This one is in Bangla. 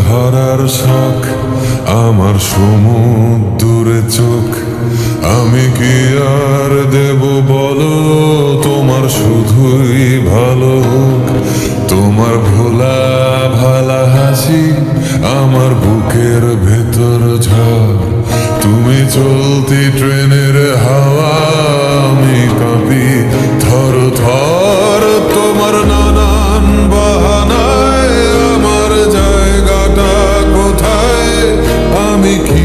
ধরার শখ, আমার সমুদ্রে চোখ। আমি কি আর দেব বলো, তোমার শুধুই ভালো হোক। তোমার ভোলা ভালা হাসি আমার বুকের ভেতর ঝড়। তুমি চলতি ট্রেনের হাওয়া, আমি কাঁপি থর থর। তোমার নানান বাহানায় আমার জায়গাটা কোথায়, আমি কি